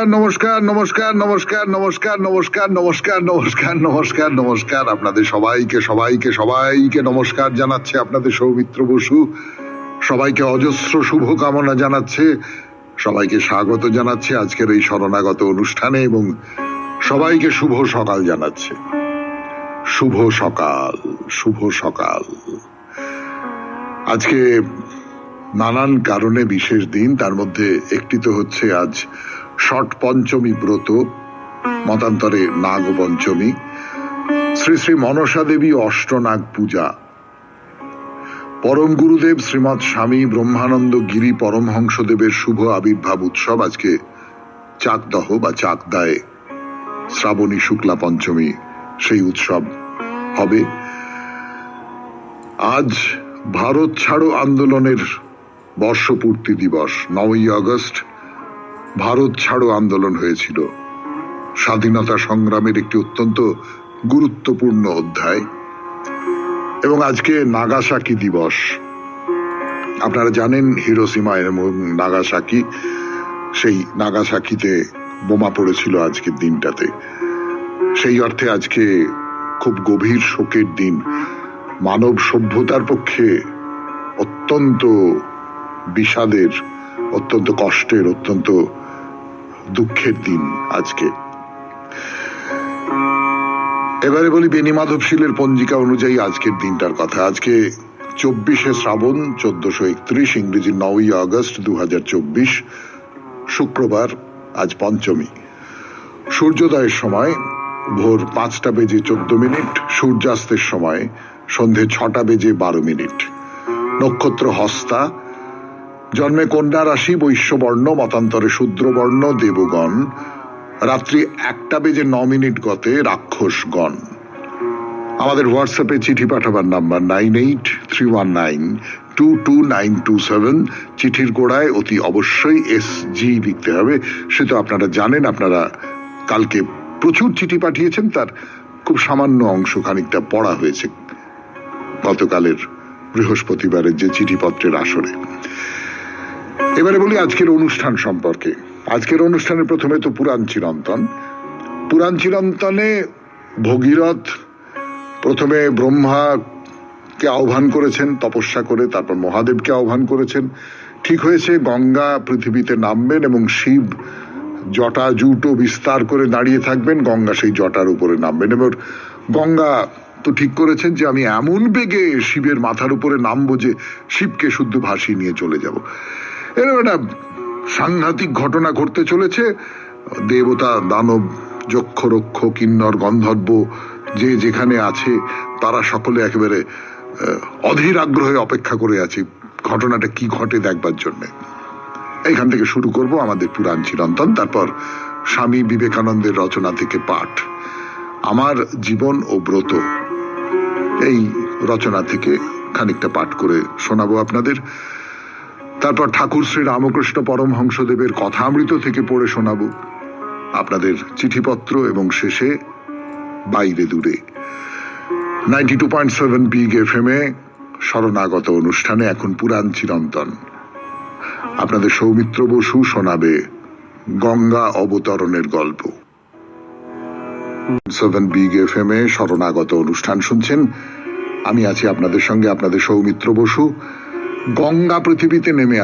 নমস্কার নমস্কার নমস্কার নমস্কার নমস্কার নমস্কার নমস্কার নমস্কার নমস্কার আপনাদের সবাইকে সবাইকে সবাইকে নমস্কার জানাচ্ছে আপনাদের সৌমিত্র বসু। সবাইকে অজস্র শুভকামনা জানাচ্ছে, সবাইকে স্বাগত জানাচ্ছে আজকের এই শরণাগত অনুষ্ঠানে এবং সবাইকে শুভ সকাল জানাচ্ছে। শুভ সকাল, শুভ সকাল। আজকে নানান কারণে বিশেষ দিন, তার মধ্যে একটি তো হচ্ছে আজ ষট পঞ্চমী ব্রত, মতান্তরে নাগ পঞ্চমী, শ্রী শ্রী মনসা দেবী অষ্টনাগ পূজা, পরম গুরুদেব শ্রীমৎ স্বামী ব্রহ্মানন্দ গিরি পরমহংসদেবের শুভ আবির্ভাব উৎসব। আজকে চাকদহ বা চাকদায় শ্রাবণী শুক্লা পঞ্চমী সেই উৎসব হবে। আজ ভারত ছাড়ো আন্দোলনের বর্ষপূর্তি দিবস। 9ই আগস্ট ভারত ছাড়ো আন্দোলন হয়েছিল, স্বাধীনতা সংগ্রামের একটি অত্যন্ত গুরুত্বপূর্ণ অধ্যায়। এবং আজকে নাগাসাকি দিবস। আপনারা জানেন হিরোশিমা এবং নাগাসাকি, সেই নাগাসাকিতে বোমা পড়েছিল আজকের দিনটাতে। সেই অর্থে আজকে খুব গভীর শোকের দিন, মানব সভ্যতার পক্ষে অত্যন্ত বিষাদের, অত্যন্ত কষ্টের, অত্যন্ত দুঃখের দিন আজকে। এবারে বলি বেনি মাধবশীলের পঞ্জিকা অনুযায়ী আজকের দিনটার কথা। আজকে 24শে শ্রাবণ 1431, ইংরেজি 9ই আগস্ট 2024, শুক্রবার, আজ পঞ্চমী। সূর্যোদয়ের সময় ভোর 5টা বেজে 14 মিনিট, সূর্যাস্তের সময় সন্ধে 6টা বেজে 12 মিনিট। নক্ষত্র হস্তা, জন্মে কন্যা রাশি, বৈশ্যবর্ণ, মতান্তরে শূদ্রবর্ণ, দেবগণ। রাত্রি 1টা বেজে 9 মিনিট গতে রাক্ষসগণ। আমাদের হোয়াটসঅ্যাপে চিঠি পাঠাবার নাম্বার 9831922927। চিঠির গোড়ায় অতি অবশ্যই SG লিখতে হবে। সে তো আপনারা জানেন, আপনারা কালকে প্রচুর চিঠি পাঠিয়েছেন, তার খুব সামান্য অংশ খানিকটা পড়া হয়েছে গতকালের বৃহস্পতিবারের যে চিঠিপত্রের আসরে। এবারে বলি আজকের অনুষ্ঠান সম্পর্কে। আজকের অনুষ্ঠানে প্রথমে তো পুরাণ চিরন্তন। পুরাণ চিরন্তনে ভগীরথ প্রথমে ব্রহ্মাকে আহ্বান করেছেন তপস্যা করে, তারপর মহাদেবকে আহ্বান করেছেন। ঠিক হয়েছে, গঙ্গা পৃথিবীতে নামবেন এবং শিব জটা জুটো বিস্তার করে দাঁড়িয়ে থাকবেন, গঙ্গা সেই জটার উপরে নামবেন। এবার গঙ্গা তো ঠিক করেছেন যে আমি এমন বেগে শিবের মাথার উপরে নামবো যে শিবকে শুদ্ধ ভাসিয়ে নিয়ে চলে যাব। এরকম একটা সাংঘাতিক ঘটনা ঘটতে চলেছে। দেবতা, দানব, যক্ষ, রক্ষ, কিন্নর, গন্ধর্ব যে যেখানে আছে তারা সকলে একেবারে অধীর আগ্রহে অপেক্ষা করে আছে ঘটনাটা কি ঘটে দেখবার জন্য। এইখান থেকে শুরু করব আমাদের পুরাণ চিরন্তন, তারপর স্বামী বিবেকানন্দের রচনা থেকে পাঠ, আমার জীবন ও ব্রত, এই রচনা থেকে খানিকটা পাঠ করে শোনাবো আপনাদের। তারপর ঠাকুর শ্রী রামকৃষ্ণ পরমহংসদেবের কথামৃত থেকে পড়ে শোনাবো আপনাদের চিঠিপত্র, এবং শেষে বাইরে দূরে 92.7 বিগ FM শরণাগত অনুষ্ঠানে এখন পুরাণ চিরন্তন। আপনাদের সৌমিত্র বসু শোনাবে গঙ্গা অবতরণের গল্প। 7 বিগ FM শরণাগত অনুষ্ঠান শুনছেন। আমি আছি আপনাদের সঙ্গে, আপনাদের সৌমিত্র বসু। গঙ্গা পৃথিবীতে নেমে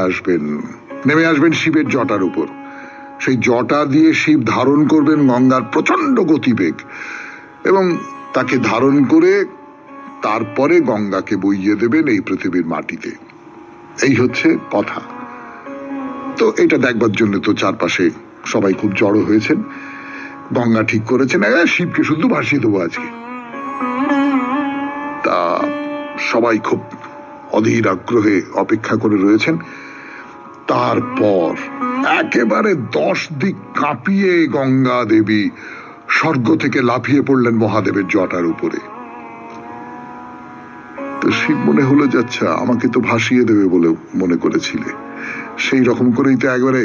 আসবেন শিবের জটার উপর। সেই জটা দিয়ে শিব ধারণ করবেন গঙ্গার প্রচন্ড গতিবেগ, এবং তাকে ধারণ করে তারপরে গঙ্গাকে বইয়ে দেবেন এই পৃথিবীর মাটিতে। এই হচ্ছে কথা। তো এটা দেখবার জন্য তো চারপাশে সবাই খুব জড়ো হয়েছেন। গঙ্গা ঠিক করেছেন শিবকে শুধু ভাসিয়ে দেবো আজকে। তা সবাই খুব অধীর আগ্রহে অপেক্ষা করে রয়েছেন। তারপর একেবারে 10 দিক কাঁপিয়ে গঙ্গা দেবী স্বর্গ থেকে লাফিয়ে পড়লেন মহাদেবের জটার উপরে। তো শিব মনে হলো, যাচ্ছা আমাকে তো ভাসিয়ে দেবে বলে মনে করেছিলে, সেই রকম করেই তো একবারে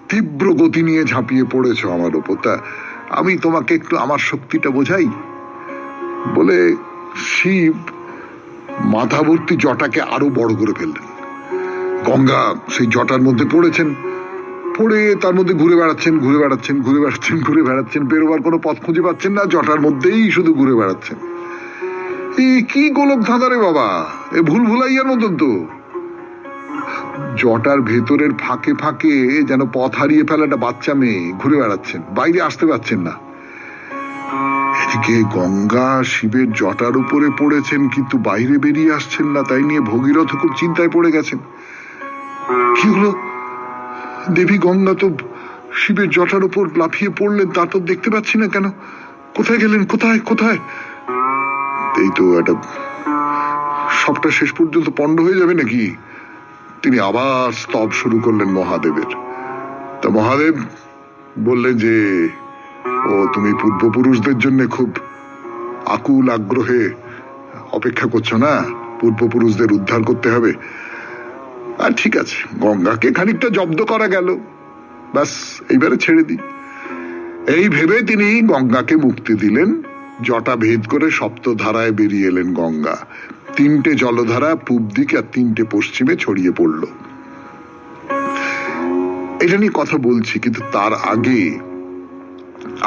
তীব্র গতি নিয়ে ঝাঁপিয়ে পড়েছ আমার উপর, তা আমি তোমাকে একটু আমার শক্তিটা বোঝাই বলে শিব মাথা ভর্তি জটাকে আরো বড় করে ফেললেন। গঙ্গা সেই জটার মধ্যে পড়েছেন, পড়ে তার মধ্যে ঘুরে বেড়াচ্ছেন, ঘুরে বেড়াচ্ছেন, ঘুরে বেড়াচ্ছেন, ঘুরে বেড়াচ্ছেন, বেরোবার কোনো পথ খুঁজে পাচ্ছেন না, জটার মধ্যেই শুধু ঘুরে বেড়াচ্ছেন। এই কি গোলক ধাঁধা রে বাবা, এ ভুল ভুলাইয়ার মতন তো। জটার ভেতরের ফাঁকে ফাঁকে যেন পথ হারিয়ে ফেলা একটা বাচ্চা মেয়ে ঘুরে বেড়াচ্ছেন, বাইরে আসতে পারছেন না। এদিকে গঙ্গা শিবের জটার উপরে পড়েছেন, কিন্তু বাইরে বেরিয়ে আসছেন না, তাই নিয়ে ভগীরথ খুব চিন্তায় পড়ে গেছেন। কি হলো, দেবী গঙ্গা তো শিবের জটার উপর লাফিয়ে পড়লেন, তা তো দেখতে পাচ্ছি না কেন, কোথায় গেলেন, কোথায় কোথায়? এই তো একটা, সবটা শেষ পর্যন্ত পণ্ড হয়ে যাবে নাকি। তিনি আবার স্তব শুরু করলেন মহাদেবের। তা মহাদেব বললেন যে, ও তুমি পূর্বপুরুষদের জন্য খুব আকুল আগ্রহে অপেক্ষা করছো না, পূর্বপুরুষদের উদ্ধার করতে হবে। আর ঠিক আছে, গঙ্গাকে খানিকটা জব্দ করা গেল, ব্যাস এইবারে ছেড়ে দিই। এই ভেবে তিনি গঙ্গাকে মুক্তি দিলেন। জটা ভেদ করে সপ্তধারায় বেরিয়ে এলেন গঙ্গা। 3টে জলধারা পূব দিকে আর 3টে পশ্চিমে ছড়িয়ে পড়ল। এটা নিয়ে কথা বলছি, কিন্তু তার আগে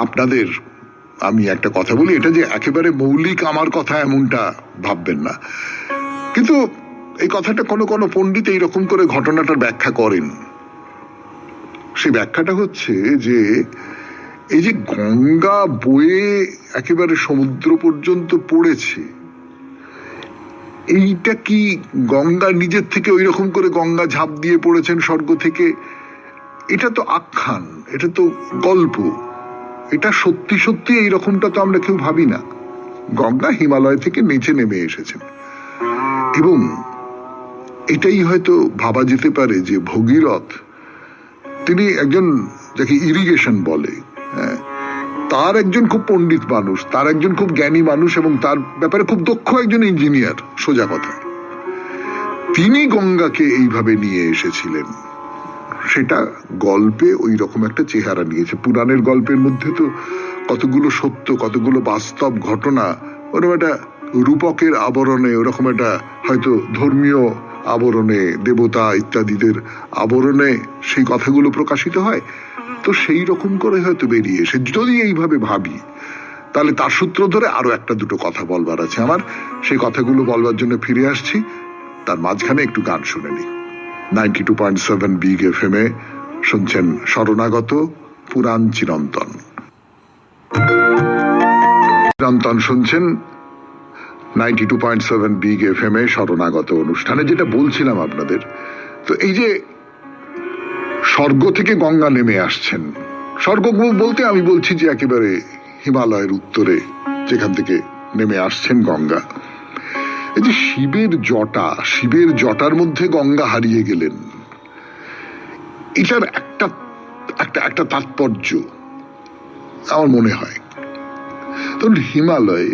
আপনাদের আমি একটা কথা বলি। এটা যে একেবারে মৌলিক আমার কথা এমনটা ভাববেন না, কিন্তু এই কথাটা কোনো কোনো পণ্ডিত এইরকম করে ঘটনাটার ব্যাখ্যা করেন। সেই ব্যাখ্যাটা হচ্ছে যে, এই যে গঙ্গা বয়ে একেবারে সমুদ্র পর্যন্ত পড়েছে, এইটা কি গঙ্গা নিজের থেকে ওই রকম করে গঙ্গা ঝাঁপ দিয়ে পড়েছেন স্বর্গ থেকে? এটা তো আখ্যান, এটা তো গল্প। এটা সত্যি সত্যি এইরকমটা তো আমরা কেউ ভাবি না। গঙ্গা হিমালয় থেকে নিচে নেমে এসেছেন, এবং এটাই হয়তো ভাবা যেতে পারে যে ভগীরথ তিনি একজন, যাকে ইরিগেশন বলে, তার একজন খুব পণ্ডিত মানুষ, তার একজন খুব জ্ঞানী মানুষ, এবং তার ব্যাপারে খুব দক্ষ একজন ইঞ্জিনিয়ার, সোজা কথা। তিনি গঙ্গাকে এইভাবে নিয়ে এসেছিলেন। সেটা গল্পে ওই রকম একটা চেহারা নিয়েছে। পুরাণের গল্পের মধ্যে তো কতগুলো সত্য, কতগুলো বাস্তব ঘটনা ওরকম একটা রূপকের আবরণে, ওরকম একটা হয়তো ধর্মীয় আবরণে, দেবতা ইত্যাদিদের আবরণে সেই কথাগুলো প্রকাশিত হয়। তো সেই রকম করে হয়তো বেরিয়ে এসে, যদি এইভাবে ভাবি, তাহলে তার সূত্র ধরে আরো একটা দুটো কথা বলবার আছে আমার। সেই কথাগুলো বলবার জন্য ফিরে আসছি, তার মাঝখানে একটু গান শুনে নি। 92.7 বিগ FM এ শুনছেন শরণাগত পুরাণ চিরন্তন। চিরন্তন শুনছেন 92.7 বিগ FM এ শরণাগত অনুষ্ঠানে। যেটা বলছিলাম আপনাদের, তো এই যে স্বর্গ থেকে গঙ্গা নেমে আসছেন, স্বর্গ বলতে আমি বলছি যে একেবারে হিমালয়ের উত্তরে যেখান থেকে নেমে আসছেন গঙ্গা। এই যে শিবের জটা, শিবের জটার মধ্যে গঙ্গা হারিয়ে গেলেন, এটার একটা একটা একটা তাৎপর্য আমার মনে হয়। তখন হিমালয়ে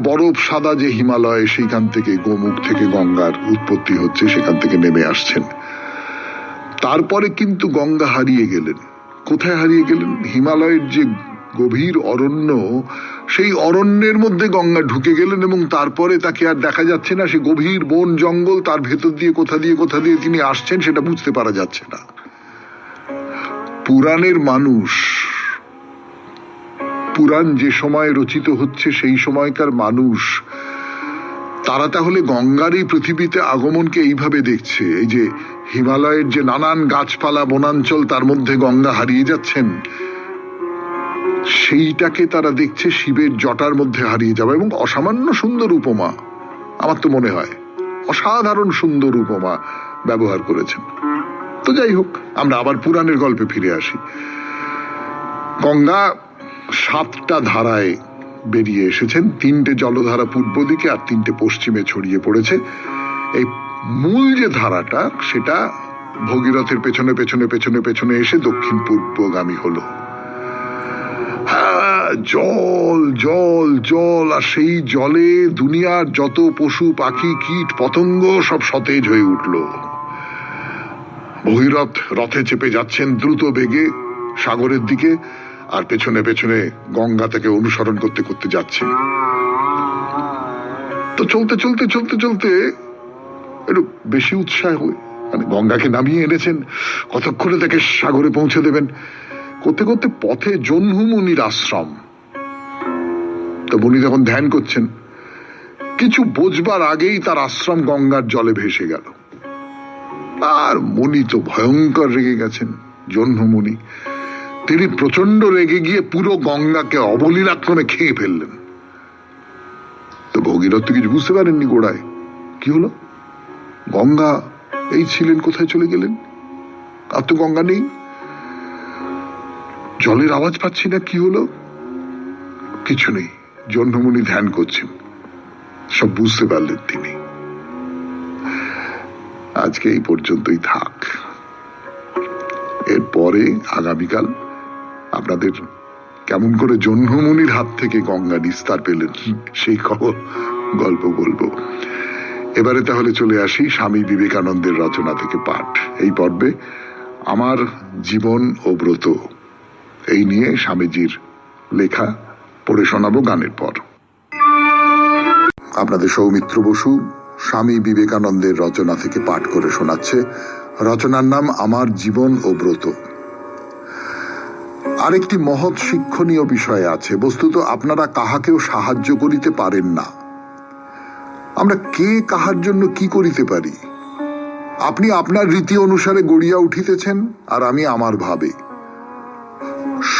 বরফ সাদা যে হিমালয়, সেইখান থেকে গোমুখ থেকে গঙ্গার উৎপত্তি হচ্ছে, সেখান থেকে নেমে আসছেন। তারপরে কিন্তু গঙ্গা হারিয়ে গেলেন। কোথায় হারিয়ে গেলেন? হিমালয়ের যে গভীর অরণ্য, সেই অরণ্যের মধ্যে গঙ্গা ঢুকে গেলেন, এবং তারপরে তাকে আর দেখা যাচ্ছে না। সে গভীর বন জঙ্গল, তার ভেতর দিয়ে কোথা দিয়ে তিনি আসছেন সেটা বুঝতে পারা যাচ্ছে না। পুরাণের মানুষ, পুরাণ যে সময় রচিত হচ্ছে সেই সময়কার মানুষ, তারা তাহলে গঙ্গার এই পৃথিবীতে আগমনকে এইভাবে দেখছে। এই যে হিমালয়ের যে নানান গাছপালা বনাঞ্চল, তার মধ্যে গঙ্গা হারিয়ে যাচ্ছেন, সেইটাকে তারা দেখছে শিবের জটার মধ্যে হারিয়ে যাওয়া। এবং অসামান্য সুন্দর উপমা, আমার তো মনে হয় অসাধারণ সুন্দর উপমা ব্যবহার করেছেন। তো যাই হোক, আমরা আবার পুরাণের গল্পে ফিরে আসি। গঙ্গা 7টা ধারায় বেরিয়ে এসেছেন। 3টে জলধারা পূর্ব দিকে আর 3টে পশ্চিমে ছড়িয়ে পড়েছে। এই মূল যে ধারাটা, সেটা ভগীরথের পেছনে পেছনে পেছনে পেছনে এসে দক্ষিণ পূর্বগামী হলো। জল জল জল, আর সেই জলে দুনিয়ার যত পশু পাখি কীট পতঙ্গ সব সতেজ হয়ে উঠল। ভগীরথ রথে চেপে যাচ্ছেন দ্রুত বেগে সাগরের দিকে, আর পেছনে পেছনে গঙ্গা তাকে অনুসরণ করতে করতে যাচ্ছেন। তো চলতে চলতে চলতে চলতে একটু বেশি উৎসাহ মানে গঙ্গাকে নামিয়ে এনেছেন, কতক্ষণে তাকে সাগরে পৌঁছে দেবেন। করতে করতে পথে জহ্নু মুনির আশ্রম। তো মুনি তখন ধ্যান করছেন, কিছু বোঝবার আগেই তার আশ্রম গঙ্গার জলে ভেসে গেল। আর মুনি তো ভয়ঙ্কর রেগে গেছেন। জহ্নু মুনি তিনি প্রচন্ড রেগে গিয়ে পুরো গঙ্গাকে অবলীলাক্রমে খেয়ে ফেললেন। তো ভগীরথ কিছু বুঝতে পারেননি। গোড়ায় কি হলো, গঙ্গা এই ছিলেন, কোথায় চলে গেলেন? আর তো গঙ্গা নেই, জলের আওয়াজ পাচ্ছি না, কি হলো? কিছু নেই, জহ্নু মুনি ধ্যান করছেন, সব বুঝতে পারলেন তিনি। আজকে এই পর্যন্তই থাক। এরপরে আগামীকাল আপনাদের কেমন করে জহ্নু মুনির হাত থেকে গঙ্গা নিস্তার পেলেন সেই খবর গল্প বলবো। এবারে তাহলে চলে আসি স্বামী বিবেকানন্দের রচনা থেকে পাঠ। এই পর্বে আমার জীবন ও ব্রত, এই নিয়ে স্বামীজির লেখা পড়ে শোনাবো গানের পর। আপনাদের সৌমিত্র বসু স্বামী বিবেকানন্দের রচনা থেকে পাঠ করে শোনাচ্ছে। রচনার নাম আমার জীবন ও ব্রত। আরেকটি মহৎ শিক্ষণীয় বিষয় আছে। বস্তুত আপনারা কাহাকেও সাহায্য করিতে পারেন না। আমরা কে কাহার জন্য কি করিতে পারি? আপনি আপনার রীতি অনুসারে গড়িয়া উঠিতেছেন, আর আমি আমার ভাবে।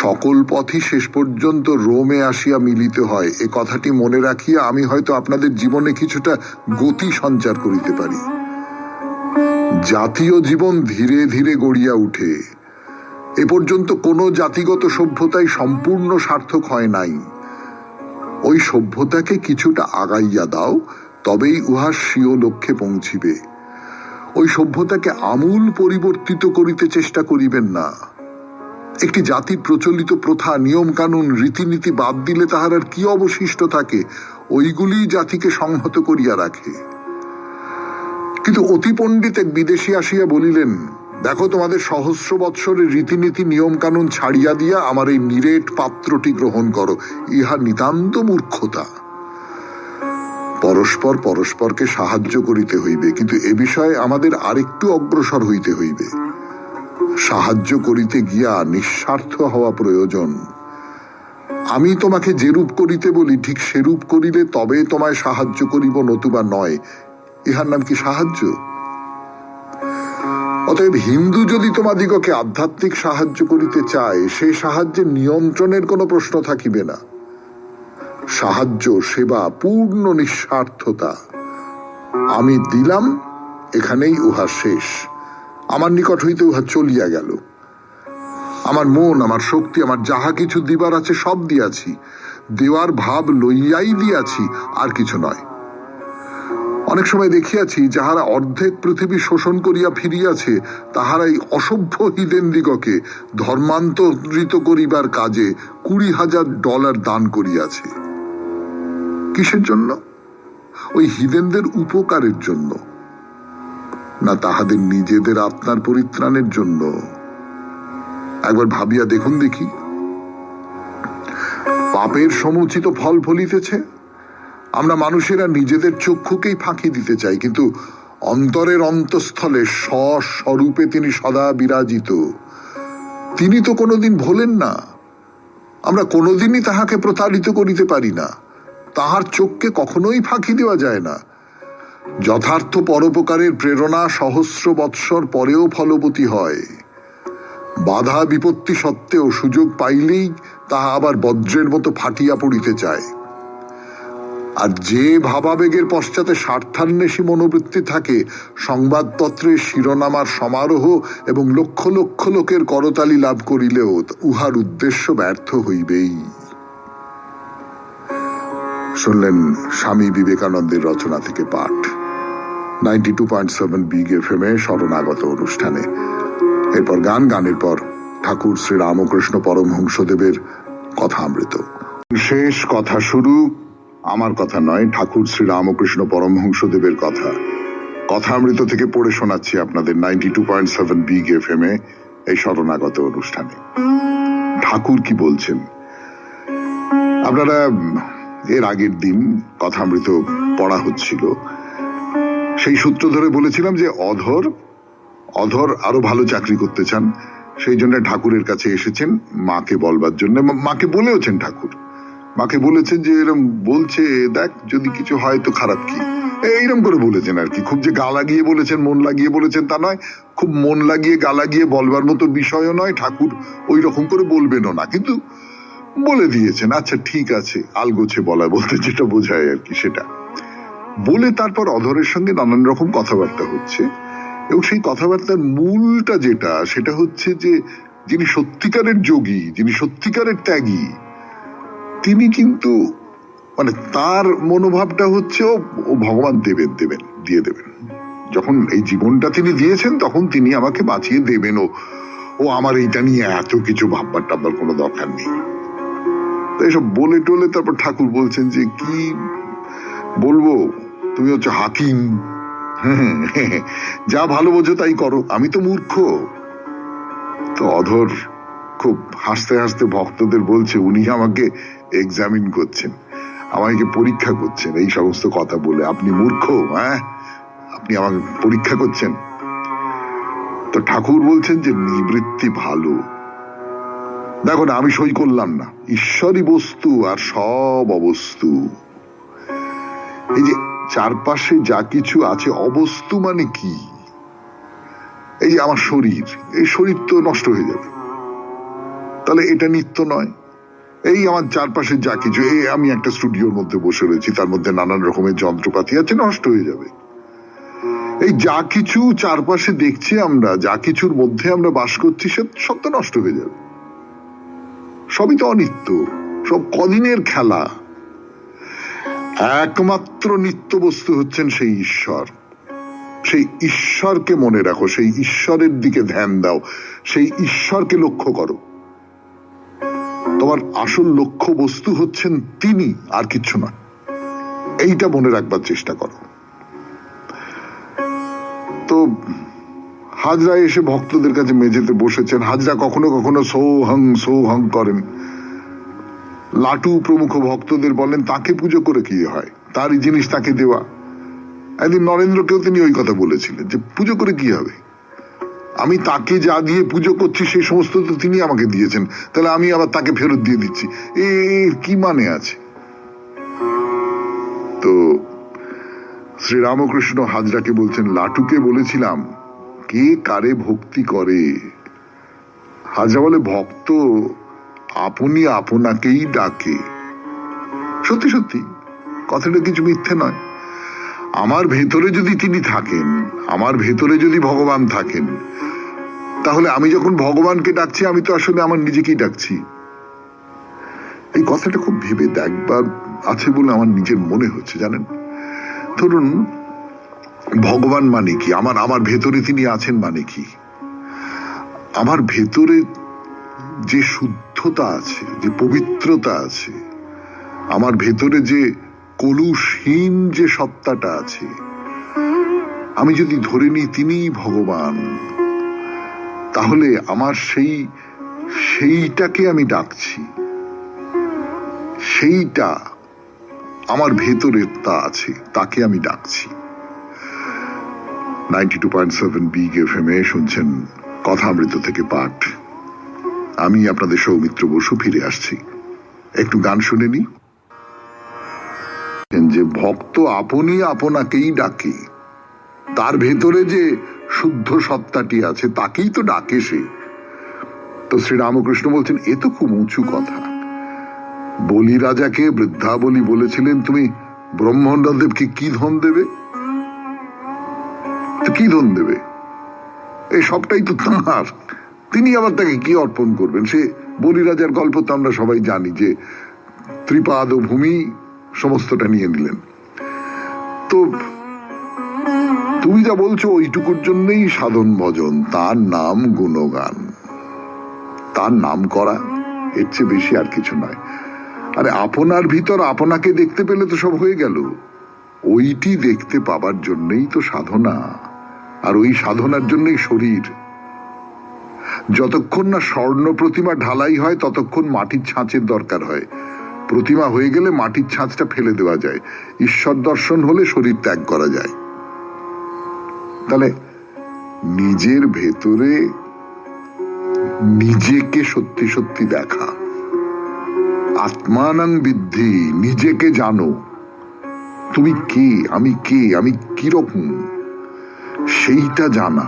সকল পথই শেষ পর্যন্ত রোমে আসিয়া মিলিতে হয়, এ কথাটি মনে রাখিয়া আমি হয়তো আপনাদের জীবনে কিছুটা গতি সঞ্চার করিতে পারি। জাতীয় জীবন ধীরে ধীরে গড়িয়া উঠে। এ পর্যন্ত কোনো জাতিগত সভ্যতাই সম্পূর্ণ সার্থক হয় নাই। ওই সভ্যতাকে কিছুটা আগাইয়া দাও, তবেই উহা স্বীয় লক্ষ্যে পৌঁছিবে। ওই সভ্যতাকে আমূল পরিবর্তিত করিতে চেষ্টা করিবেন না। একটি জাতির প্রচলিত প্রথা, নিয়ম কানুন, রীতিনীতি বাদ দিলে তাহার আর কি অবশিষ্ট থাকে? ওইগুলি জাতিকে সংহত করিয়া রাখে। কিন্তু অতি পণ্ডিত এক বিদেশী আসিয়া বলিলেন, দেখো, তোমাদের সহস্র বৎসরের রীতিনীতি নিয়ম কানুন ছাড়িয়া দিয়া আমার এই নিরেট পাত্রটি গ্রহণ করো। ইহা নিতান্ত মূর্খতা। পরস্পর পরস্পরকে সাহায্য করিতে হইবে, কিন্তু এ বিষয়ে আমাদের আরেকটু অগ্রসর হইতে হইবে। সাহায্য করিতে গিয়া নিঃস্বার্থ হওয়া প্রয়োজন। আমি তোমাকে যেরূপ করিতে বলি ঠিক সেরূপ করিলে তবে তোমায় সাহায্য করিব, নতুবা নয়। ইহার নাম কি সাহায্য? অতএব হিন্দু যদি তোমাদিগকে আধ্যাত্মিক সাহায্য করিতে চায়, সেই সাহায্যের নিয়ন্ত্রণের কোনো প্রশ্ন থাকিবে না। সাহায্য, সেবা, পূর্ণ নিঃস্বার্থতা। আমি দিলাম, এখানেই উহা শেষ। আমার নিকট হইতে উহা চলিয়া গেল। আমার মন, আমার শক্তি, আমার যাহা কিছু দিবার আছে সব দিয়াছি। দেওয়ার ভাব লইয়াই দিয়াছি, আর কিছু নয়। অনেক সময় দেখিয়াছি, যাহারা অর্ধেক পৃথিবী শোষণ করিয়া ফিরিয়াছে, তাহারাই অসভ্য হিদেন্দিগকে ধর্মান্তরিত করিবার কাজে $20,000 দান করিয়াছে। কিসের জন্য? ওই হিদেনদের উপকারের জন্য, না তাহাদের নিজেদের আত্মার পরিত্রাণের জন্য? একবার ভাবিয়া দেখুন দেখি। পাপের সমুচিত ফল ফলিতেছে। আমরা মানুষেরা নিজেদের চক্ষুকেই ফাঁকি দিতে চাই, কিন্তু অন্তরের অন্তঃস্থলে স্বস্বরূপে তিনি সদা বিরাজিত। তিনি তো কোনোদিন ভোলেন না। আমরা কোনোদিনই তাহাকে প্রতারিত করিতে পারি না। তাহার চোখকে কখনোই ফাঁকি দেওয়া যায় না। যথার্থ পরোপকারের প্রেরণা সহস্র বৎসর পরেও ফলবতী হয়। বাধা বিপত্তি সত্ত্বেও সুযোগ পাইলেই তাহা আবার বজ্রের মতো ফাটিয়া পড়িতে চায়। আর যে ভাবাবেগের পশ্চাতে স্বার্থান্বেষী মনোবৃত্তি থাকে, সংবাদপত্রে শিরোনামার সমারোহ এবং লক্ষ লক্ষ লোকের করতালি লাভ করিলেও উহার উদ্দেশ্য ব্যর্থ হইবেই। শুনলেন স্বামী বিবেকানন্দের রচনা থেকে পাঠ 92.7 বিগ FM এ শরণাগত অনুষ্ঠানে। এরপর গান, গানের পর ঠাকুর শ্রী রামকৃষ্ণ পরমহংসদেবের কথামৃত। শেষ কথা শুরু আমার কথা নয়, ঠাকুর শ্রী রামকৃষ্ণ পরমহংসদেবের কথা। কথামৃত থেকে পড়ে শোনাচ্ছি আপনাদের 92.7 বিগ FM এ এই শরণাগত অনুষ্ঠানে। ঠাকুর কি বলছেন? আপনারা এর আগের দিন কথামৃত পড়া হচ্ছিল, সেই সূত্র ধরে বলেছিলাম যে অধর অধর আরো ভালো চাকরি করতে চান, সেই জন্য ঠাকুরের কাছে এসেছেন মাকে বলবার জন্য। মাকে বলেওছেন ঠাকুর, মাকে বলেছেন যে এরম বলছে, দেখ যদি কিছু হয় তো খারাপ কি, এইরকম করে বলেছেন আর কি। খুব যে গা লাগিয়ে বলেছেন, মন লাগিয়ে বলেছেন তা নয়, খুব মন লাগিয়ে গা লাগিয়ে বলবার মতো বিষয়ও নয়, ঠাকুর ওই রকম করে বলবেনও না, কিন্তু বলে দিয়েছেন আচ্ছা ঠিক আছে, আলগোছে বলা বলতে যেটা বোঝায় আর কি সেটা বলে। তারপর অধরের সঙ্গে নানান রকম কথাবার্তা হচ্ছে, এবং সেই কথাবার্তার মূলটা যেটা, সেটা হচ্ছে যে যিনি সত্যিকারের যোগী, যিনি সত্যিকারের ত্যাগী, তিনি কিন্তু মানে তার মনোভাবটা হচ্ছে ও ভগবান দেবেন, দিয়ে দেবেন। যখন এই জীবনটা তিনি দিয়েছেন তখন তিনি আমাকে বাঁচিয়ে দেবেন। ও আমার এইটা নিয়ে এত কিছু ভাববার টাববার কোনো দরকার নেই। তো এসব বলে টলে তারপর ঠাকুর বলছেন যে কি বলবো, তুমি হচ্ছে হাকিম, যা ভালো বোঝো তাই করো, আমি তো মূর্খ। তো অধর খুব হাসতে হাসতে ভক্তদের বলছে উনি আমাকে এক্সামিন করছেন, আমাকে পরীক্ষা করছেন এই সমস্ত কথা বলে। আপনি মূর্খ, হ্যাঁ, আপনি আমাকে পরীক্ষা করছেন। তো ঠাকুর বলছেন যে নিবৃত্তি ভালো। দেখো না, আমি সই করলাম না, ঈশ্বরই বস্তু আর সব অবস্তু। এই যে চারপাশে যা কিছু আছে, অবস্তু মানে কি? এই যে আমার শরীর, এই শরীর তো নষ্ট হয়ে যাবে, তাহলে এটা নিত্য নয়। এই আমার চারপাশে যা কিছু, এই আমি একটা স্টুডিওর মধ্যে বসে রয়েছি, তার মধ্যে নানান রকমের যন্ত্রপাতি আছে, নষ্ট হয়ে যাবে। এই যা কিছু চারপাশে দেখছি আমরা, যা কিছুর মধ্যে আমরা বাস করছি, সব তো নষ্ট হয়ে যাবে, সবই তো অনিত্য, সব কদিনের খেলা। একমাত্র নিত্য বস্তু হচ্ছেন সেই ঈশ্বর। সেই ঈশ্বরকে মনে রাখো, সেই ঈশ্বরের দিকে ধ্যান দাও, সেই ঈশ্বরকে লক্ষ্য করো। তোমার আসল লক্ষ্য বস্তু হচ্ছেন তিনি, আর কিচ্ছু না। এইটা মনে রাখবার চেষ্টা করো। তো হাজরা এসে ভক্তদের কাছে মেঝেতে বসেছেন। হাজরা কখনো কখনো সৌহং করেন। লাটু প্রমুখ ভক্তদের বলেন তাকে পুজো করে কি হয়, তারই জিনিস তাকে দেওয়া। একদিন নরেন্দ্রকেও তিনি ওই কথা বলেছিলেন যে পুজো করে কি হবে, আমি তাকে যা দিয়ে পুজো করছি সেই সমস্ত তো তিনি আমাকে দিয়েছেন, তাহলে আমি আবার তাকে ফেরত দিয়ে দিচ্ছি, এর কি মানে আছে? তো শ্রীরামকৃষ্ণ হাজরাকে বলছেন, লাটুকে বলেছিলাম কে কারে ভক্তি করে। হাজরা বলে ভক্ত আপনি আপনাকেই ডাকে। সত্যি সত্যি কথাটা কিছু মিথ্যে নয়। আমার ভেতরে যদি তিনি থাকেন, আমার ভেতরে যদি ভগবান থাকেন, তাহলে আমি যখন ভগবানকে ডাকছি আমি তো আসলে আমার নিজেকেই ডাকছি। এই কথাটা খুব ভেবে দেখবার আছে বলে আমার নিজের মনে হচ্ছে। জানেন, ধরুন ভগবান মানে কি, আমার ভেতরে তিনি আছেন মানে কি? আমার ভেতরে যে শুদ্ধতা আছে, যে পবিত্রতা আছে, আমার ভেতরে যে কলুষহীন যে সত্তাটা আছে, আমি যদি ধরে নিই তিনিই ভগবান, তাহলে আমার সেইটাকে আমি ডাকছি, সেইটা আমার ভেতরে তা আছে, তাকে আমি ডাকছি। 92.7 বিগ FM এ শুনছেন কথামৃত থেকে পাঠ। আমি আপনাদের সৌমিত্র বসু ফিরে আসছি। একটু গান শুনে নি। যে ভক্ত আপনি আপনাকেই ডাকে, তার ভেতরে যে শুদ্ধ সত্তাটি আছে তাকেই তো ডাকে সে। তো শ্রীরামকৃষ্ণ বলছেন এ তো খুব উঁচু কথা। বলি রাজাকে বৃদ্ধাবলী বলেছিলেন তুমি ব্রহ্মদেবকে কি ধন দেবে, কি ধন দেবে, এই সবটাই তো তাঁর, তিনি আবার তাকে কি অর্পণ করবেন? সে বলি রাজার গল্প তো আমরা সবাই জানি, যে ত্রিপাদ ভূমি সমস্তটা নিয়ে নিলেন। তো তুমি যা বলছো ওইটুকুর জন্যই সাধন ভজন, তার নাম গুণগান, তার নাম করা, এর চেয়ে বেশি আর কিছু নয়। আরে আপনার ভিতর আপনাকে দেখতে পেলে তো সব হয়ে গেল। ওইটি দেখতে পাবার জন্যই তো সাধনা, আর ওই সাধনার জন্যই শরীর। যতক্ষণ না স্বর্ণ প্রতিমা ঢালাই হয় ততক্ষণ মাটির ছাঁচের দরকার হয়। প্রতিমা হয়ে গেলে মাটির ছাঁচটা ফেলে দেওয়া যায়, ঈশ্বর দর্শন হলে শরীর ত্যাগ করা যায়। তাহলে নিজের ভেতরে নিজেকে সত্যি সত্যি দেখা, আত্মানং বিদ্ধি, নিজেকে জানো, তুমি কে, আমি কে, আমি কিরকম, সেইটা জানা,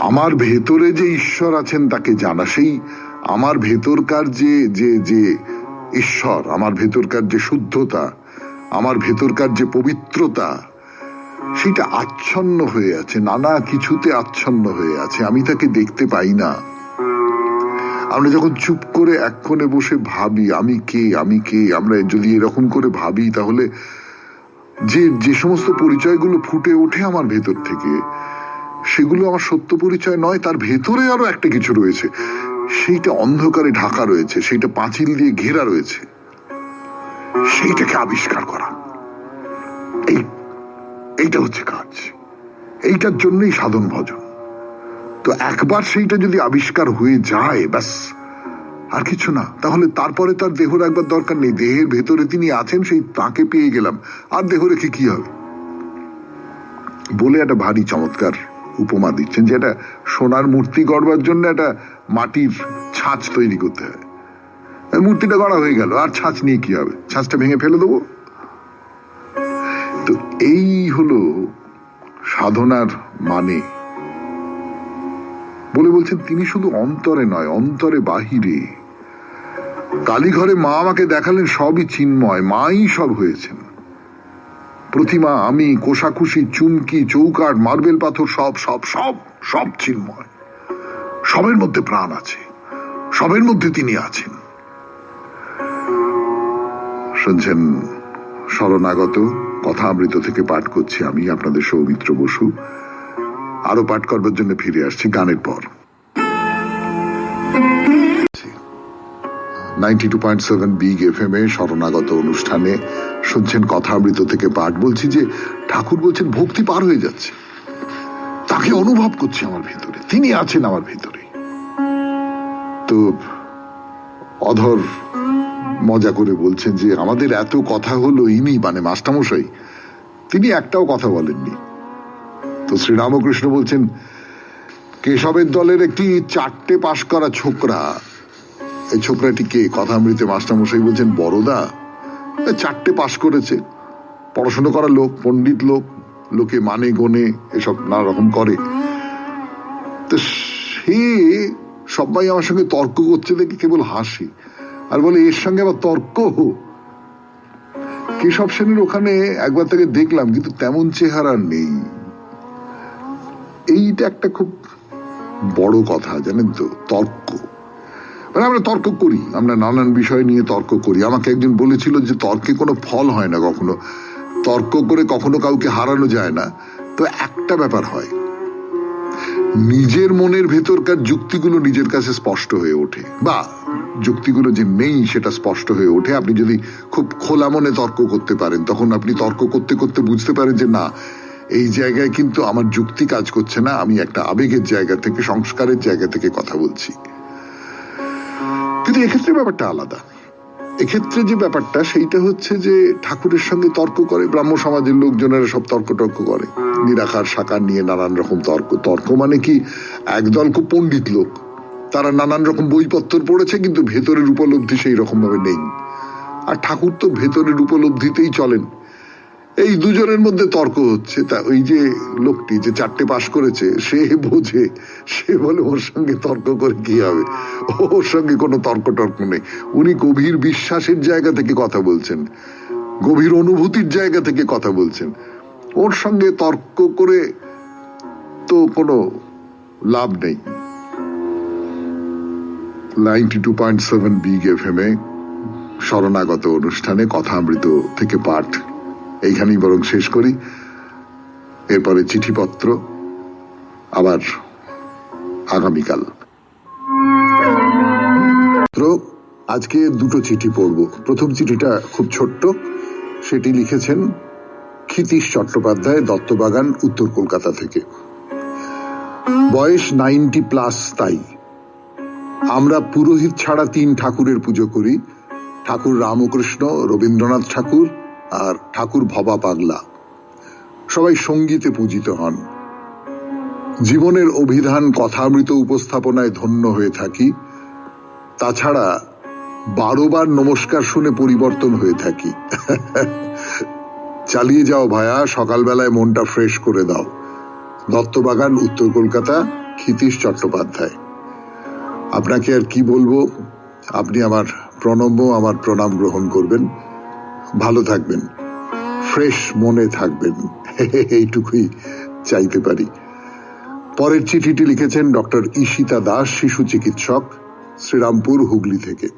আমার ভেতরে যে ঈশ্বর আছেন তাকে জানা, সেই আমার ভেতরকার যে যে যে ঈশ্বর, আমার ভেতরকার যে শুদ্ধতা, আমার ভেতরকার যে পবিত্রতা, সেটা আচ্ছন্ন হয়ে আছে, নানা কিছুতে আচ্ছন্ন হয়ে আছে, আমি তাকে দেখতে পাই না। আমরা যখন চুপ করে এক কোণে বসে ভাবি আমি কে, আমি কে, আমরা যদি এরকম করে ভাবি, তাহলে যে যে সমস্ত পরিচয়গুলো ফুটে ওঠে আমার ভেতর থেকে, সেগুলো আমার সত্য পরিচয় নয়, তার ভেতরে আরো একটা কিছু রয়েছে, সেইটা অন্ধকারে ঢাকা রয়েছে, সেইটা পাঁচিল দিয়ে ঘেরা রয়েছে, সেইটাকে আবিষ্কার করা, এইটা হচ্ছে কাজ। এইটার জন্যই সাধন ভজন। তো একবার সেইটা যদি আবিষ্কার হয়ে যায়, ব্যাস, আর কিছু না। তাহলে তারপরে তার দেহ রাখবার দরকার নেই, দেহের ভেতরে তিনি আছেন, সেই তাকে পেয়ে গেলাম, আর দেহ রেখে কি হবে। বলে একটা ভারী চমৎকার উপমা দিচ্ছেন, যে একটা সোনার মূর্তি গড়বার জন্য একটা মাটির ছাঁচ তৈরি করতে হয়। মূর্তিটা গড়া হয়ে গেল, আর ছাঁচ নিয়ে কি হবে, ছাঁচটা ভেঙে ফেলে দেবো। তো এই হলো সাধনার মানে। বলে বলছেন তিনি শুধু অন্তরে নয়, অন্তরে বাহিরে। কালীঘরে মা আমাকে দেখালেন সবই চিন্ময়, মাই সব হয়েছেন। প্রতিমা, আমি, কোষাকুষি, চুমকি, চৌকাঠ, মার্বেল পাথর, সব সব সব সব চিন্ময়। সবের মধ্যে প্রাণ আছে, সবের মধ্যে তিনি আছেন। শুনছেন শরণাগত, কথামৃত থেকে পাঠ করছি আমি, আপনাদের সৌমিত্র বসু। আরো পাঠ করবার জন্য ফিরে আসছি গানের পর। 92.7 বিগ এফএম এ শরণাগত অনুষ্ঠানে শুনছেন কথামৃত থেকে পাঠ। বলছি যে ঠাকুর বলছেন ভক্তি পার হয়ে যাচ্ছে, তাকে অনুভব করছি আমার ভেতরে, তিনি আছেন আমার ভেতরে। তো অধর মজা করে বলছেন যে আমাদের এত কথা হলো, ইনি মানে মাস্টারমশাই, তিনি একটাও কথা বলেননি। তো শ্রীরামকৃষ্ণ বলছেন কেশবের দলের একটি 4টে পাশ করা ছোকরা, এই ছোকরাটি কে? কথামৃতে মাস্টারমশাই বলছেন বড়দা, 4টে পাশ করেছে, পড়াশোনা করা লোক, পণ্ডিত লোক, লোকে মানে গনে এসব নানা রকম করে। তো সে সবাই আমার সঙ্গে তর্ক করছে দেখে কেবল হাসি, আর বলে এর সঙ্গে আবার তর্ক। কেশব সেনের ওখানে একবার তাকে দেখলাম, কিন্তু তেমন চেহারা নেই। এইটা একটা খুব বড় কথা, জানেন তো, তর্ক। মানে আমরা তর্ক করি, আমরা নানান বিষয় নিয়ে তর্ক করি। আমাকে একজন বলেছিল যে তর্কে কোনো ফল হয় না, কখনো তর্ক করে কখনো কাউকে হারানো যায় না। তো একটা ব্যাপার হয়, নিজের মনের ভেতরকার যুক্তিগুলো নিজের কাছে স্পষ্ট হয়ে ওঠে, বা যুক্তিগুলো যে নেই সেটা স্পষ্ট হয়ে ওঠে। আপনি যদি খুব খোলা মনে তর্ক করতে পারেন, তখন আপনি তর্ক করতে করতে বুঝতে পারেন যে না, এই জায়গায় কিন্তু আমার যুক্তি কাজ করছে না, আমি একটা আবেগের জায়গা থেকে, সংস্কারের জায়গা থেকে কথা বলছি। কিন্তু এক্ষেত্রে ব্যাপারটা আলাদা। এক্ষেত্রে যে ব্যাপারটা, সেইটা হচ্ছে যে ঠাকুরের সঙ্গে তর্ক করে, ব্রাহ্ম সমাজের লোকজনেরা সব তর্ক করে, নিরাকার সাকার নিয়ে নানান রকম তর্ক। তর্ক মানে কি, একদল খুব পণ্ডিত লোক, তারা নানান রকম বইপত্র পড়েছে, কিন্তু ভেতরের উপলব্ধি সেই রকম ভাবে নেই। আর ঠাকুর তো ভেতরের উপলব্ধিতেই চলেন। এই দুজনের মধ্যে তর্ক হচ্ছে। তা ওই যে লোকটি যে 4টে পাশ করেছে, সে বোঝে, সে বলে ওর সঙ্গে তর্ক করে কি হবে, ওর সঙ্গে কোনো তর্ক নেই। উনি গভীর বিশ্বাসের জায়গা থেকে কথা বলছেন, গভীর অনুভূতির জায়গা থেকে কথা বলছেন। ওর সঙ্গে তর্ক করে তো কোনো লাভ নেই। 92.7 বিগ এফএম এ শরণাগত অনুষ্ঠানে কথামৃত থেকে পাঠ এইখানেই বরং শেষ করি। এরপরে চিঠিপত্র আবার আগামীকাল। আজকে দুটো চিঠি পড়ব। প্রথম চিঠিটা খুব ছোট্ট, সেটি লিখেছেন ক্ষিতীশ চট্টোপাধ্যায়, দত্তবাগান, উত্তর কলকাতা থেকে। বয়স 90+, তাই আমরা পুরোহিত ছাড়া 3 ঠাকুরের পুজো করি, ঠাকুর রামকৃষ্ণ, রবীন্দ্রনাথ ঠাকুর আর ঠাকুর ভবা পাগলা। সবাই সঙ্গীতে পূজিত হন। জীবনের অভিধান কথামৃত উপস্থাপনায় ধন্য হয়ে থাকি। তাছাড়া 12 বার নমস্কার শুনে পরিবর্তন হয়ে থাকি। চালিয়ে যাও ভায়া, সকালবেলায় মনটা ফ্রেশ করে দাও। দত্তবাগান, উত্তর কলকাতা, ক্ষিতীশ চট্টোপাধ্যায়। আপনাকে আর কি বলবো, আপনি আমার প্রণম্য, আমার প্রণাম গ্রহণ করবেন। ভালো থাকবেন, ফ্রেশ মনে থাকবেন, এইটুকুই চাইতে পারি। পরের চিঠিটি লিখেছেন ডক্টর ঈশিতা দাস, শিশু চিকিৎসক, শ্রীরামপুর, হুগলি থেকে।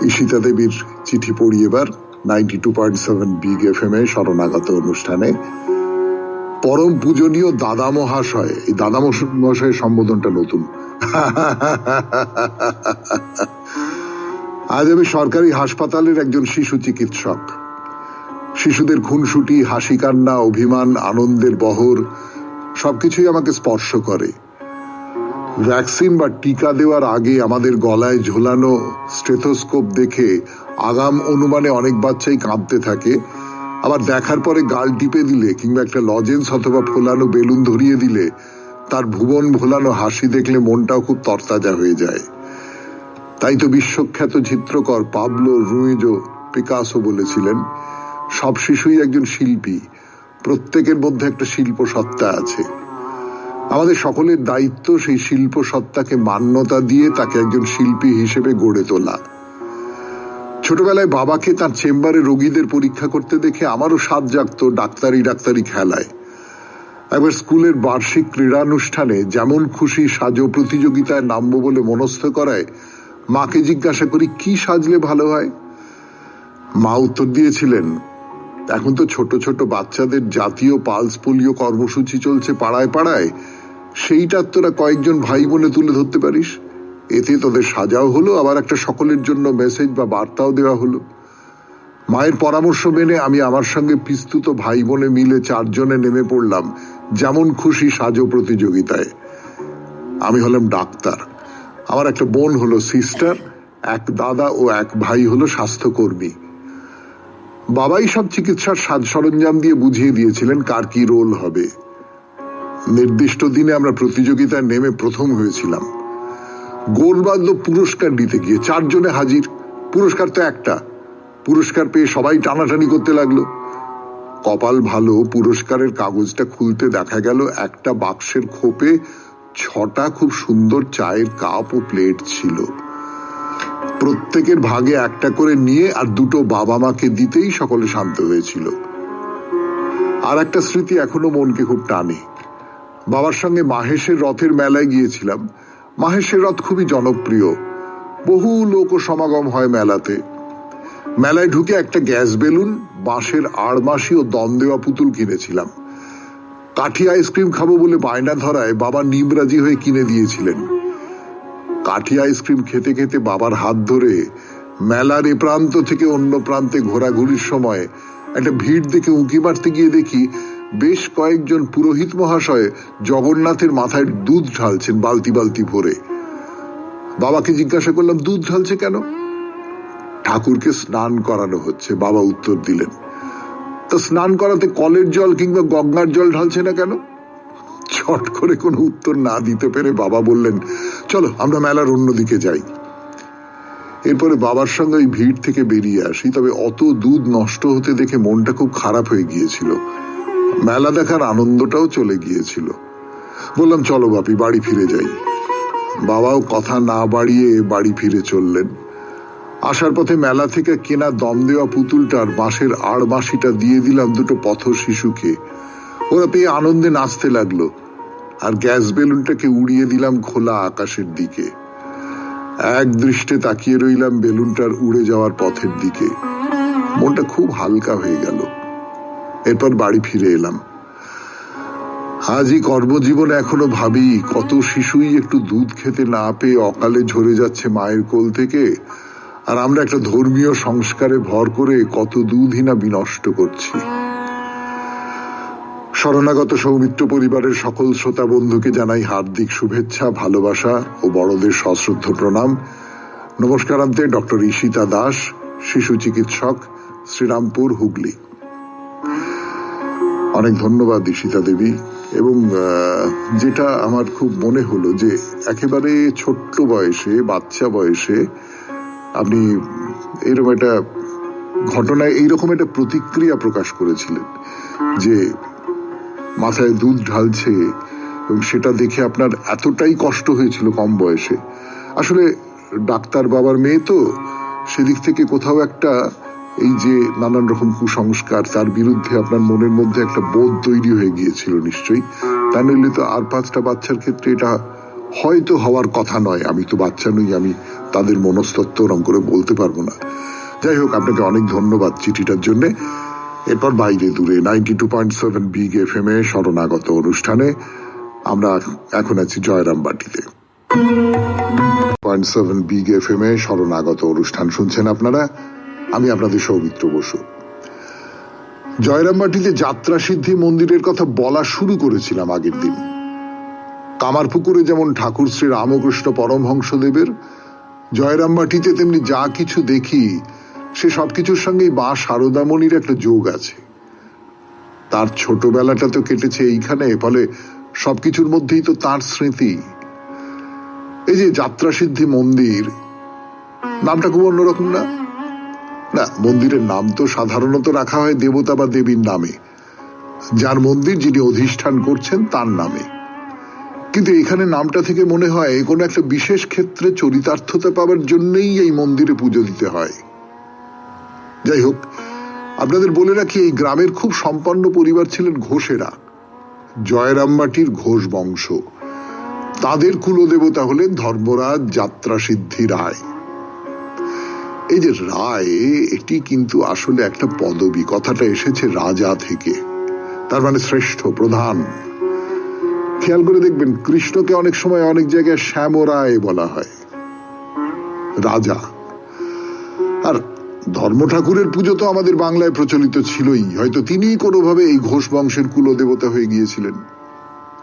ঈশিতা দেবীর চিঠি পড়ি এবার 92.7 বিগ FM এ শরণাগত অনুষ্ঠানে। পরম পূজনীয় দাদা মহাশয়, এই দাদা মহাশয়ের সম্বোধনটা নতুন। আজ আমি সরকারি হাসপাতালের একজন শিশু চিকিৎসক। শিশুদের খুনসুটি, হাসি কান্না, অভিমান, আনন্দের বহর সবকিছুই আমাকে স্পর্শ করে। ভ্যাকসিন বা টিকা দেওয়ার আগে আমাদের গলায় ঝোলানো স্টেথোস্কোপ দেখে আগাম অনুমানে অনেক বাচ্চাই কাঁদতে থাকে। আবার দেখার পরে গাল টিপে দিলে কিংবা একটা লজেন্স অথবা ফোলানো বেলুন ধরিয়ে দিলে তার ভুবন ভোলানো হাসি দেখলে মনটাও খুব তরতাজা হয়ে যায়। তাই তো বিশ্বখ্যাত চিত্রকর পাবলো রুইজো পিকাসো বলেছিলেন, সব শিশুই একজন শিল্পী, প্রত্যেকের মধ্যে একটা শিল্প সত্তা আছে। আমাদের সকলের দায়িত্ব সেই শিল্প সত্তাকে মান্যতা দিয়ে তাকে একজন শিল্পী হিসেবে গড়ে তোলা। ছোটবেলায় বাবাকে তার চেম্বারে রোগীদের পরীক্ষা করতে দেখে আমারও স্বাদ জাগতো ডাক্তারি খেলায়। একবার স্কুলের বার্ষিক ক্রীড়ানুষ্ঠানে যেমন খুশি সাজো প্রতিযোগিতায় নামবো বলে মনস্থ করায় মাকে জিজ্ঞাসা করি কি সাজলে ভালো হয়। মা উত্তর দিয়েছিলেন, এখন তো ছোট ছোট বাচ্চাদের জাতীয় পালস পোলিও কর্মসূচি চলছে পাড়ায় পাড়ায়, সেইটা তোরা কয়েকজন ভাই বোনে তুলে ধরতে পারিস, এতে তোদের সাজাও হলো, আবার একটা সকলের জন্য মেসেজ বা বার্তাও দেওয়া হলো। মায়ের পরামর্শ মেনে আমি আমার সঙ্গে পিস্তুত ভাই বোনে মিলে 4 জনে নেমে পড়লাম যেমন খুশি সাজো প্রতিযোগিতায়। আমি হলাম ডাক্তার, আমার একটা বোন হলো সিস্টার, এক দাদা ও এক ভাই হলো স্বাস্থ্যকর্মী। বাবাই সব চিকিৎসার সাজ সরঞ্জাম দিয়ে বুঝিয়ে দিয়েছিলেন কার কি রোল হবে। নির্দিষ্ট দিনে আমরা প্রতিযোগিতায় নেমে প্রথম হয়েছিলাম। গোলবাদ্য পুরস্কার দিতে গিয়ে 4 জনে হাজির, পুরস্কার তো একটা। পুরস্কার পেয়ে সবাই টানাটানি করতে লাগলো। কপাল ভালো, পুরস্কারের কাগজটা খুলতে দেখা গেল একটা বাক্সের খোপে 6টা খুব সুন্দর চায়ের কাপ ও প্লেট ছিল। প্রত্যেকের ভাগে একটা করে নিয়ে আর 2টো বাবা মাকে দিতেই সকলে শান্ত হয়েছিল। আর একটা স্মৃতি এখনো মনকে খুব টানে। বাবার সঙ্গে মাহেশের রথের মেলায় গিয়েছিলাম। মাহেশের রথ খুবই জনপ্রিয়, বহু লোক সমাগম হয় মেলাতে। মেলায় ঢুকে একটা গ্যাস বেলুন, বাঁশের আড়মাসি ও দম দেওয়া পুতুল কিনেছিলাম। কাঠি আইসক্রিম খাবো বলে বায়না ধরায় বাবা নিমরাজি হয়ে কিনে দিয়েছিলেন। কাঠি আইসক্রিম খেতে খেতে বাবার হাত ধরে মেলার এ প্রান্ত থেকে অন্য প্রান্তে ঘোরাঘুরির সময় একটা ভিড় দেখে উঁকি মারতে গিয়ে দেখি বেশ কয়েকজন পুরোহিত মহাশয় জগন্নাথের মাথায় দুধ ঢালছেন বালতি বালতি ভরে। বাবাকে জিজ্ঞাসা করলাম, দুধ ঢালছে কেন? ঠাকুরকে স্নান করানো হচ্ছে, বাবা উত্তর দিলেন। তা স্নান করাতে কলের জল কিংবা গঙ্গার জল ঢালছে না কেন? চট করে কোনো উত্তর না দিতে পেরে বাবা বললেন, চলো আমরা মেলার অন্যদিকে যাই। এরপরে বাবার সঙ্গে ওই ভিড় থেকে বেরিয়ে আসি। তবে অত দুধ নষ্ট হতে দেখে মনটা খুব খারাপ হয়ে গিয়েছিল, মেলা দেখার আনন্দটাও চলে গিয়েছিল। বললাম, চলো বাপি বাড়ি ফিরে যাই। বাবাও কথা না বাড়িয়ে বাড়ি ফিরে চললেন। আসার পথে মেলা থেকে কেনা দম দেওয়া পুতুলটার বাঁশের আড়বাঁশিটা দিয়ে দিলাম 2টো পথ শিশুকে। ওরা পেয়ে আনন্দে নাচতে লাগলো। আর গ্যাস বেলুনটাকে উড়িয়ে দিলাম খোলা আকাশের দিকে। এক দৃষ্টে তাকিয়ে রইলাম বেলুনটার উড়ে যাওয়ার পথের দিকে। মনটা খুব হালকা হয়ে গেল। এরপর বাড়ি ফিরে এলাম। আজই কর্মজীবনে এখনো ভাবি কত শিশুই একটু দুধ খেতে না পেয়ে অকালে ঝরে যাচ্ছে মায়ের কোল থেকে, আর আমরা একটা ধর্মীয় সংস্কারে ভর করে কত দুধই না বিনষ্ট করছি। শরণাগত সৌমিত্র পরিবারের সকল শ্রোতা বন্ধুকে জানাই হার্দিক শুভেচ্ছা, ভালোবাসা ও বড়দের সশ্রদ্ধ প্রণাম। নমস্কারান্তে ডক্টর ঈশিতা দাস, শিশু চিকিৎসক, শ্রীরামপুর, হুগলি। অনেক ধন্যবাদ ঈশিতা দেবী। এবং যেটা আমার খুব মনে হলো যে একেবারে ছোট্ট বয়সে, বাচ্চা বয়সে আপনি এরকম একটা ঘটনায় এইরকম একটা প্রতিক্রিয়া প্রকাশ করেছিলেন যে মাথায় দুধ ঢালছে, এবং সেটা দেখে আপনার এতটাই কষ্ট হয়েছিল কম বয়সে। আসলে ডাক্তার বাবার মেয়ে তো, সেদিক থেকে কোথাও একটা এই যে নানান রকম কুসংস্কার, তার বিরুদ্ধে আপনার মনের মধ্যে একটা বোধ তৈরি হয়ে গিয়েছিল নিশ্চয়ই। তা নইলে তো আর 5টা বাচ্চার ক্ষেত্রে এটা হয়তো হওয়ার কথা নয়। আমি তো বাচ্চা নই, আমি তাদের মনস্তত্ত্ব ওরম করে বলতে পারবো না। যাই হোক, আপনাকে অনেক ধন্যবাদ চিঠিটার জন্য। এরপর বাইরে দূরে 92.7 বিগ FM এ শরণাগত অনুষ্ঠানে আমরা এখন আছি জয়রামবাটিতে। 0.7 বিগ FM এ শরণাগত অনুষ্ঠান শুনছেন আপনারা। আমি আপনাদের সৌমিত্র বসু। জয়রামবাটিতে যাত্রা সিদ্ধি মন্দিরের কথা বলা শুরু করেছিলাম আগের দিন। কামারপুকুরে যেমন ঠাকুর শ্রী রামকৃষ্ণ পরমহংসদেবের, জয়রামবাটিতে তেমনি যা কিছু দেখি সে সবকিছুর সঙ্গেই মা শারদামণির একটা যোগ আছে। তার ছোটবেলাটা তো কেটেছে এইখানে, ফলে সবকিছুর মধ্যেই তো তার স্মৃতি। এই যে যাত্রা সিদ্ধি মন্দির, নামটা খুব অন্যরকম না? না, মন্দিরের নাম তো সাধারণত রাখা হয় দেবতা বা দেবীর নামে, যার মন্দির যিনি অধিষ্ঠান করছেন তার নামে। কিন্তু এখানে নামটা থেকে মনে হয় কোনো একটা বিশেষ ক্ষেত্রে চরিতার্থতা পাওয়ার জন্যই এই মন্দিরে পুজো দিতে হয়। যাই হোক, আপনাদের বলে রাখি, এই গ্রামের খুব সম্পন্ন পরিবার ছিলেন ঘোষেরা, জয়রামবাটির ঘোষ বংশ। তাদের কুলদেবতা হলেন ধর্মরাজ যাত্রা সিদ্ধি রায়। এই যে রায়, এটি কিন্তু আসলে একটা পদবী, কথাটা এসেছে রাজা থেকে, তার মানে শ্রেষ্ঠ, প্রধান। খেয়াল করে দেখবেন, কৃষ্ণকে অনেক সময় অনেক জায়গায় শ্যামরায় বলা হয়, রাজা। আর ধর্ম ঠাকুরের পুজো তো আমাদের বাংলায় প্রচলিত ছিলই, হয়তো তিনি কোনোভাবে এই ঘোষ বংশের কুলদেবতা হয়ে গিয়েছিলেন।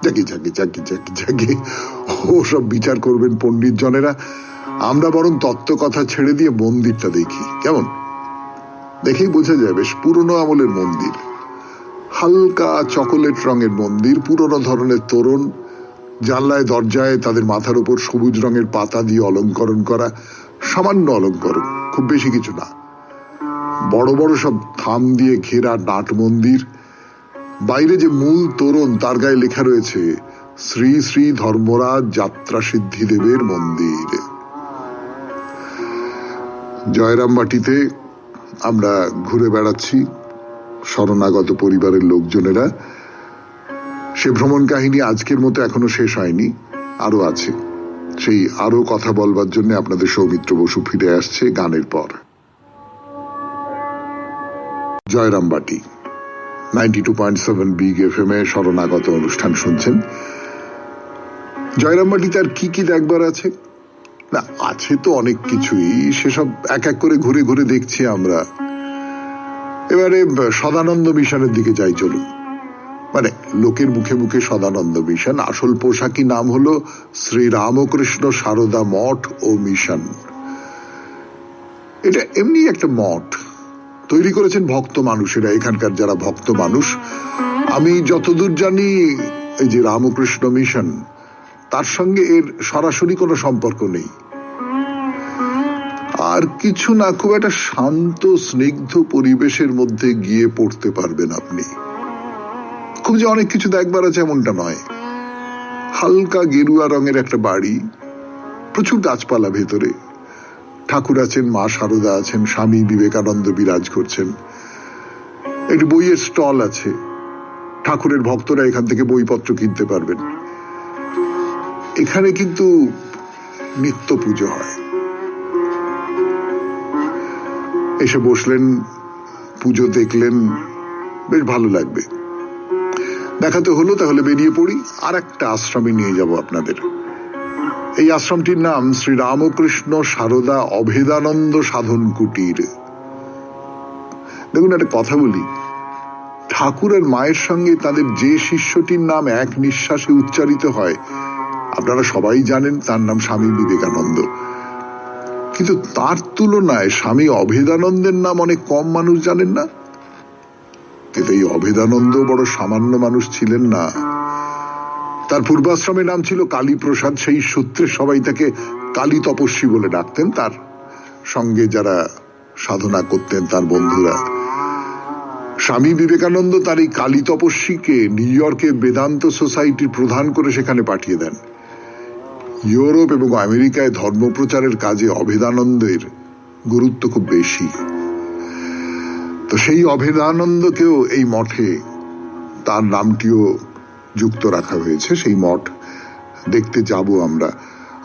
যাকে যাকে যাকে যাকে যাকে ও সব বিচার করবেন পণ্ডিত জনেরা। আমরা বরং তত্ত্ব কথা ছেড়ে দিয়ে মন্দিরটা দেখি কেমন। দেখেই বোঝা যায় বেশ পুরনো আমলের মন্দির, হালকা চকোলেট রঙের মন্দির, পুরনো ধরনের তোরণ, জানলায় দরজায় তাদের মাথার উপর সবুজ রঙের পাতা দিয়ে অলঙ্করণ করা, সামান্য অলঙ্করণ, খুব বেশি কিছু না। বড় বড় সব থাম দিয়ে ঘেরা নাট মন্দির। বাইরে যে মূল তোরণ, তার গায়ে লেখা রয়েছে শ্রী শ্রী ধর্মরাজ যাত্রা সিদ্ধিদেবের মন্দির। জয়রামবাটিতে আমরা ঘুরে বেড়াচ্ছি শরণাগত পরিবারের লোকজনেরা। সে ভ্রমণ কাহিনী আজকের মতো এখনো শেষ হয়নি, আরো আছে। সেই আরো কথা বলবার জন্য আপনাদের সৌমিত্র বসু ফিরে আসছে গানের পর। জয়রামবাটি 92.7 বিগ FM এ শরণাগত অনুষ্ঠান শুনছেন। জয়রামবাটিতে আর কি কি দেখবার আছে? না, আছে তো অনেক কিছুই, সেসব এক এক করে ঘুরে ঘুরে দেখছি আমরা। এবারে সদানন্দ মিশনের দিকে যাই চলুন। মানে লোকের মুখে মুখে সদানন্দ মিশন, আসল পোশাকি নাম হলো শ্রী রামকৃষ্ণ সারদা মঠ ও মিশন। এটা এমনি একটা মঠ, তৈরি করেছেন ভক্ত মানুষেরা, এখানকার যারা ভক্ত মানুষ। আমি যতদূর জানি, এই যে রামকৃষ্ণ মিশন, তার সঙ্গে এর সরাসরি কোনো সম্পর্ক নেই। আর কিছু না, খুব একটা শান্ত স্নিগ্ধ পরিবেশের মধ্যে গিয়ে পড়তে পারবেন আপনি। খুব যে অনেক কিছু দেখবার আছে এমনটা নয়। হালকা গেরুয়া রঙের একটা বাড়ি, প্রচুর গাছপালা ভেতরে, ঠাকুর আছেন, মা শারদা আছেন, স্বামী বিবেকানন্দ বিরাজ করছেন। একটি বইয়ের স্টল আছে, ঠাকুরের ভক্তরা এখান থেকে বইপত্র কিনতে পারবেন। এখানে কিন্তু নিত্য পুজো হয়। এসে বসলেন, পুজো দেখলেন, বেশ ভালো লাগবে। দেখাতে হলো, তাহলে বেরিয়ে পড়ি। আর একটা আশ্রমে নিয়ে যাব আপনাদের। এই আশ্রমটির নাম শ্রী রামকৃষ্ণ সারদা অভেদানন্দ সাধন কুটির। দেখুন, একটা কথা বলি, ঠাকুর আর মায়ের সঙ্গে তাদের যে শিষ্যটির নাম এক নিঃশ্বাসে উচ্চারিত হয়, আপনারা সবাই জানেন, তার নাম স্বামী বিবেকানন্দ। কিন্তু তার তুলনায় স্বামী অভেদানন্দের নাম অনেক কম মানুষ জানেন না। কিন্তু এই অভেদানন্দ বড় সামান্য মানুষ ছিলেন না। তার পূর্বাশ্রমের নাম ছিল কালীপ্রসাদ। সেই সূত্রে সবাই তাকে কালী তপস্বী বলে ডাকতেন। তার সঙ্গে যারা সাধনা করতেন তার বন্ধুরা, স্বামী বিবেকানন্দ তার এই কালী তপস্বীকে নিউ ইয়র্কে বেদান্ত সোসাইটির প্রধান করে সেখানে পাঠিয়ে দেন। ইউরোপ এবং আমেরিকায় ধর্মপ্রচারের কাজে অভেদানন্দের গুরুত্ব খুব বেশি। তো সেই অভেদানন্দকেও এই মঠে তার নামটিও যুক্ত রাখা হয়েছে। সেই মঠ দেখতে যাব আমরা।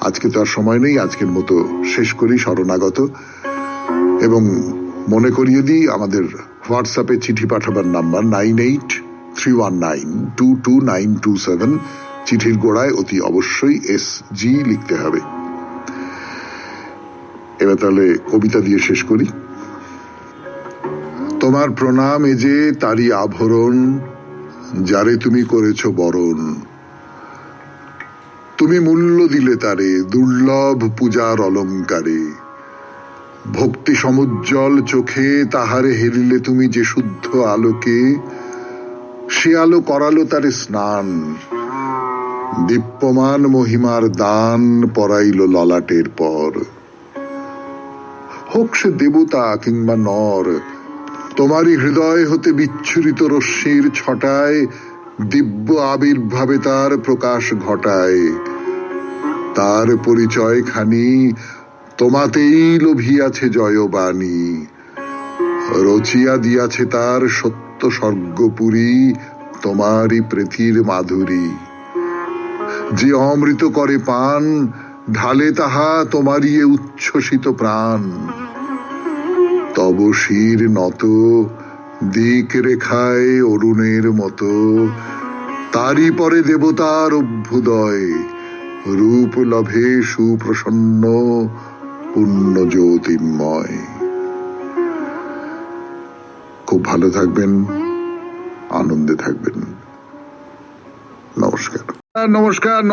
আজকে তো আর সময় নেই, আজকের মতো শেষ করি শরণাগত। এবং মনে করিয়ে দিই, আমাদের হোয়াটসঅ্যাপে চিঠি পাঠাবার নাম্বার 9831922927। চিঠির গোড়ায় অতি অবশ্যই SG লিখতে হবে। এবার তাহলে কবিতা দিয়ে শেষ করি। তোমার প্রণাম এ যে তারই আভরণ, যারে তুমি করেছ বরণ। তুমি মূল্য দিলে তারে দুর্লভ পূজার অলঙ্কারে। ভক্তি সমুজ্জ্বল চোখে তাহারে হেরিলে তুমি যে শুদ্ধ আলোকে। সে আলো করালো তারে স্নান, দীপ্যমান মহিমার দান পরাইল ললাটের পর। হোক সে দেবতা কিংবা নর, তোমারই হৃদয় হতে বিচ্ছুরিত রশ্মির ছটায় দিব্য আবির্ভাবে তার প্রকাশ ঘটায়। তার পরিচয় খানি তোমাতেই লোভিয়াছে জয়বাণী। রচিয়া দিয়াছে তার সত্য স্বর্গপুরী, তোমারই প্রীতির মাধুরী। যে অমৃত করে পান, ঢালে তাহা তোমারই উচ্ছ্বসিত প্রাণ। তব শির নত দিক রেখায় অরুণের মতো, তারই পরে দেবতার অভ্যুদয়। রূপ লভে সুপ্রসন্ন পুণ্য জ্যোতির্ময়। খুব ভালো থাকবেন, আনন্দে থাকবেন। নমস্কার। নমস্কার।